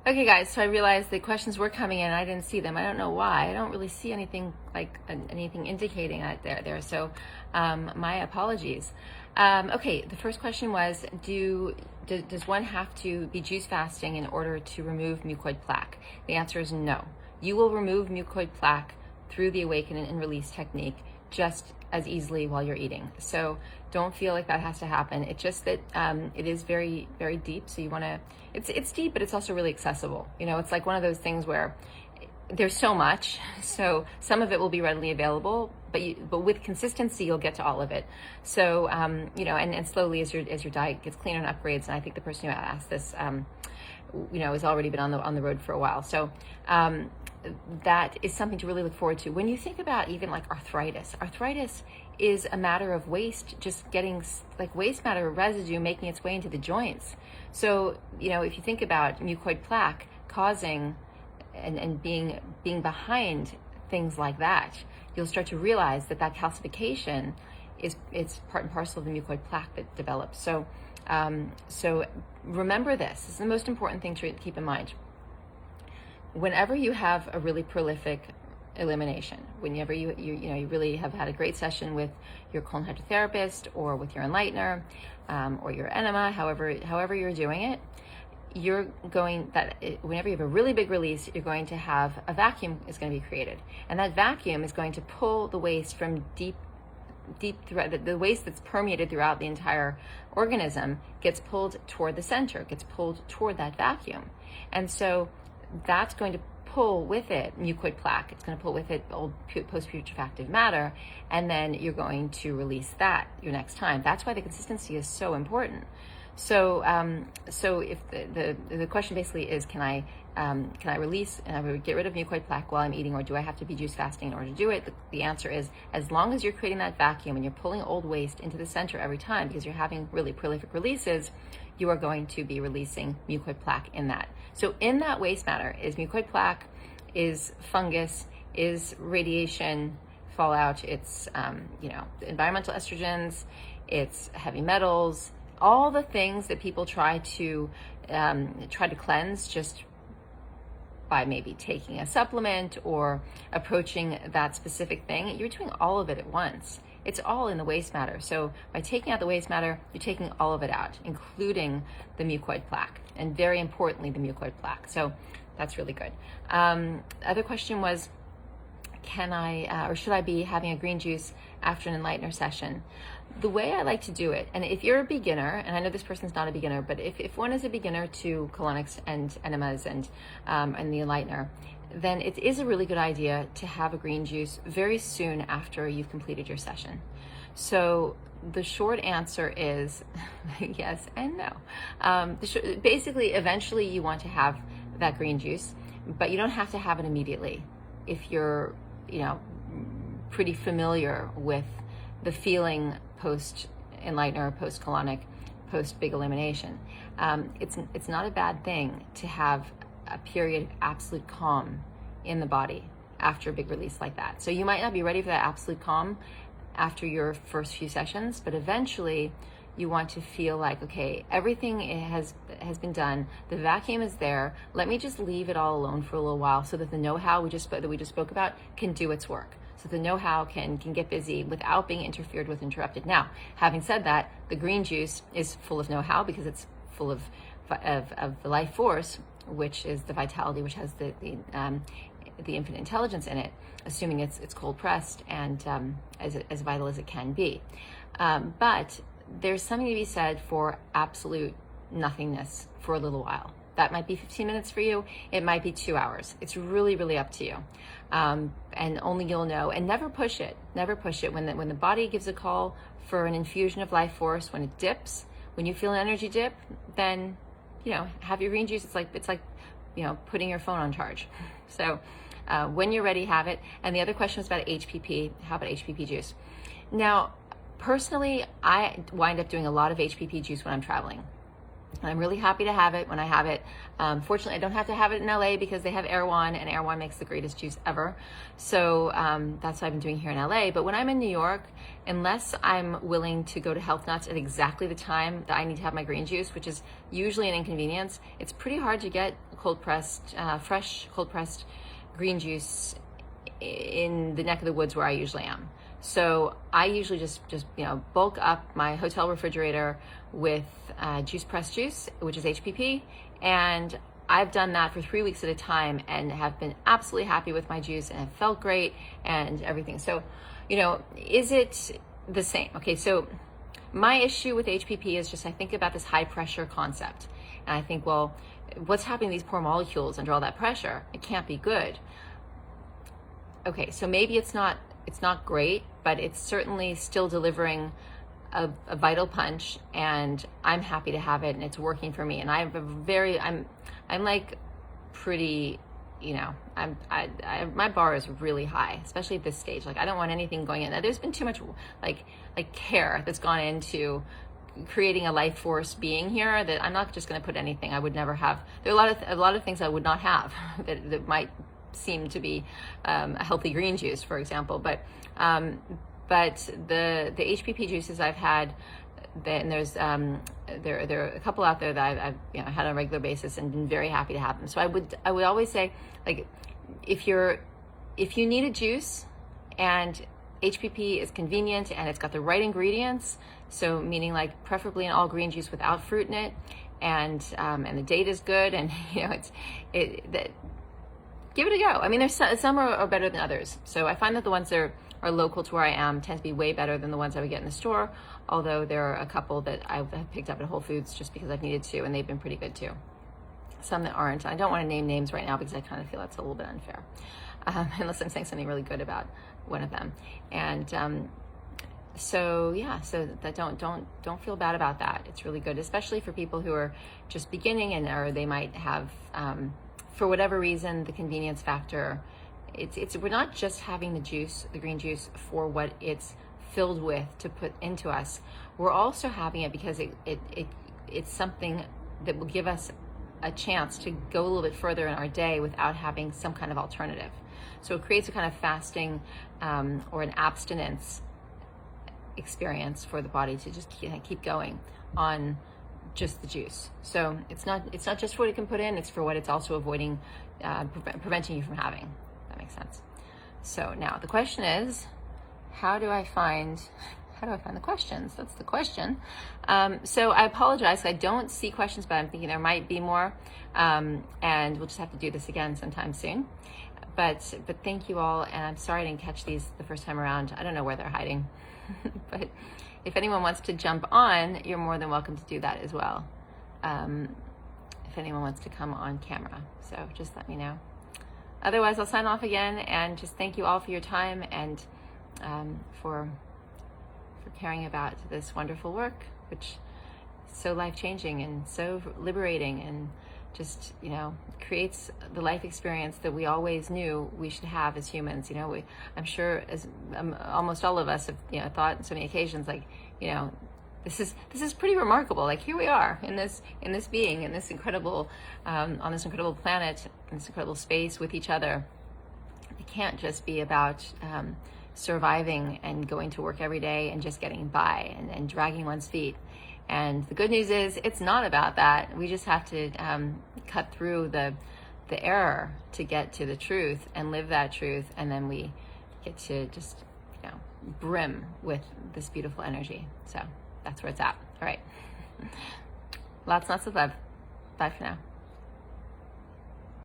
Okay, guys, so I realized the questions were coming in and I didn't see them. I don't know why. I don't really see anything like anything indicating that there. So my apologies. Okay, the first question was, does one have to be juice fasting in order to remove mucoid plaque? The answer is no. You will remove mucoid plaque through the awaken and release technique just as easily while you're eating. So don't feel like that has to happen. It's just that it is very, very deep. So you want to, it's deep, but it's also really accessible. You know, it's like one of those things where there's so much. So some of it will be readily available, but with consistency, you'll get to all of it. So, you know, and slowly as your diet gets cleaner and upgrades, and I think the person who asked this, you know, has already been on the road for a while. So, that is something to really look forward to. When you think about even like arthritis is a matter of waste, just getting like waste matter residue making its way into the joints. So, you know, if you think about mucoid plaque causing and being behind things like that, you'll start to realize that calcification it's part and parcel of the mucoid plaque that develops. So, so remember this is the most important thing to keep in mind. Whenever you have a really prolific elimination, whenever you really have had a great session with your colon hydrotherapist or with your Enlightener or your enema, however you're doing it, whenever you have a really big release, you're going to have a vacuum is going to be created, and that vacuum is going to pull the waste from deep throughout the waste that's permeated throughout the entire organism gets pulled toward the center, gets pulled toward that vacuum, and so that's going to pull with it mucoid plaque. It's going to pull with it old post-putrefactive matter, and then you're going to release that your next time. That's why the consistency is so important. So, so if the question basically is, can I release and I would get rid of mucoid plaque while I'm eating, or do I have to be juice fasting in order to do it? The answer is, as long as you're creating that vacuum and you're pulling old waste into the center every time because you're having really prolific releases, you are going to be releasing mucoid plaque in that. So in that waste matter is mucoid plaque, is fungus, is radiation fallout, it's you know, environmental estrogens, it's heavy metals, all the things that people try to cleanse just by maybe taking a supplement or approaching that specific thing. You're doing all of it at once. It's all in the waste matter. So by taking out the waste matter, you're taking all of it out, including the mucoid plaque, and very importantly, the mucoid plaque. So that's really good. Other question was, can I, or should I be having a green juice after an Enlightener session? The way I like to do it, and if you're a beginner, and I know this person's not a beginner, but if one is a beginner to colonics and enemas and the Enlightener, then it is a really good idea to have a green juice very soon after you've completed your session. So the short answer is yes and no. Basically, eventually you want to have that green juice, but you don't have to have it immediately if you're, you know, pretty familiar with the feeling post Enlightener, post colonic, post big elimination. It's not a bad thing to have a period of absolute calm in the body after a big release like that. So you might not be ready for that absolute calm after your first few sessions, but eventually you want to feel like, okay, everything has been done. The vacuum is there. Let me just leave it all alone for a little while so that the know-how we just spoke about can do its work. So the know-how can get busy without being interfered with, interrupted. Now, having said that, the green juice is full of know-how because it's full of the life force, which is the vitality, which has the infinite intelligence in it, assuming it's cold pressed and as vital as it can be. But there's something to be said for absolute nothingness for a little while. That might be 15 minutes for you. It might be 2 hours. It's really, really up to you. And only you'll know. And never push it. Never push it. When the body gives a call for an infusion of life force, when it dips, when you feel an energy dip, then, you know, have your green juice. It's like, you know, putting your phone on charge. So when you're ready, have it. And the other question was about HPP. How about HPP juice? Now, personally, I wind up doing a lot of HPP juice when I'm traveling. And I'm really happy to have it when I have it. Fortunately, I don't have to have it in LA because they have Erewhon, and Erewhon makes the greatest juice ever. So that's what I've been doing here in LA. But when I'm in New York, unless I'm willing to go to Health Nuts at exactly the time that I need to have my green juice, which is usually an inconvenience, it's pretty hard to get fresh cold pressed green juice in the neck of the woods where I usually am. So I usually just bulk up my hotel refrigerator with juice press juice, which is HPP, and I've done that for 3 weeks at a time and have been absolutely happy with my juice and have felt great and everything. So, is it the same? Okay, so my issue with HPP is just I think about this high pressure concept, and I think, well, what's happening to these poor molecules under all that pressure? It can't be good. Okay, so maybe it's not great, but it's certainly still delivering a vital punch, and I'm happy to have it, and it's working for me. And I have I'm like pretty, my bar is really high, especially at this stage. Like, I don't want anything going in. Now, there's been too much like care that's gone into creating a life force being here that I'm not just going to put anything I would never have. There are a lot of things I would not have that might seem to be a healthy green juice, for example, but the HPP juices I've had, and there's there are a couple out there that I've had on a regular basis and been very happy to have them. So I would always say, like, if you need a juice and HPP is convenient and it's got the right ingredients, so meaning like preferably an all green juice without fruit in it, and the date is good, and give it a go. I mean, there's some are better than others. So I find that the ones that are local to where I am tend to be way better than the ones I would get in the store, although there are a couple that I've picked up at Whole Foods just because I've needed to, and they've been pretty good too. Some that aren't. I don't want to name names right now because I kind of feel that's a little bit unfair, unless I'm saying something really good about one of them. And so that don't feel bad about that. It's really good, especially for people who are just beginning or they might have for whatever reason, the convenience factor. We're not just having the green juice for what it's filled with to put into us. We're also having it because it's something that will give us a chance to go a little bit further in our day without having some kind of alternative. So it creates a kind of fasting or an abstinence experience for the body to just keep going on just the juice. So it's not just for what it can put in, it's for what it's also avoiding, preventing you from having. That makes sense. So now the question is, how do I find the questions? That's the question. So I apologize, I don't see questions, but I'm thinking there might be more, and we'll just have to do this again sometime soon. But thank you all, and I'm sorry I didn't catch these the first time around. I don't know where they're hiding. But if anyone wants to jump on, you're more than welcome to do that as well. If anyone wants to come on camera. So just let me know. Otherwise, I'll sign off again and just thank you all for your time and for caring about this wonderful work, which is so life-changing and so liberating, and just, creates the life experience that we always knew we should have as humans. I'm sure as almost all of us have, thought on so many occasions, like, this is pretty remarkable. Like, here we are in this being, in this incredible, on this incredible planet, in this incredible space with each other. It can't just be about surviving and going to work every day and just getting by and dragging one's feet. And the good news is it's not about that. We just have to cut through the error to get to the truth and live that truth, and then we get to just brim with this beautiful energy. So that's where it's at. All right. Lots of love. Bye for now.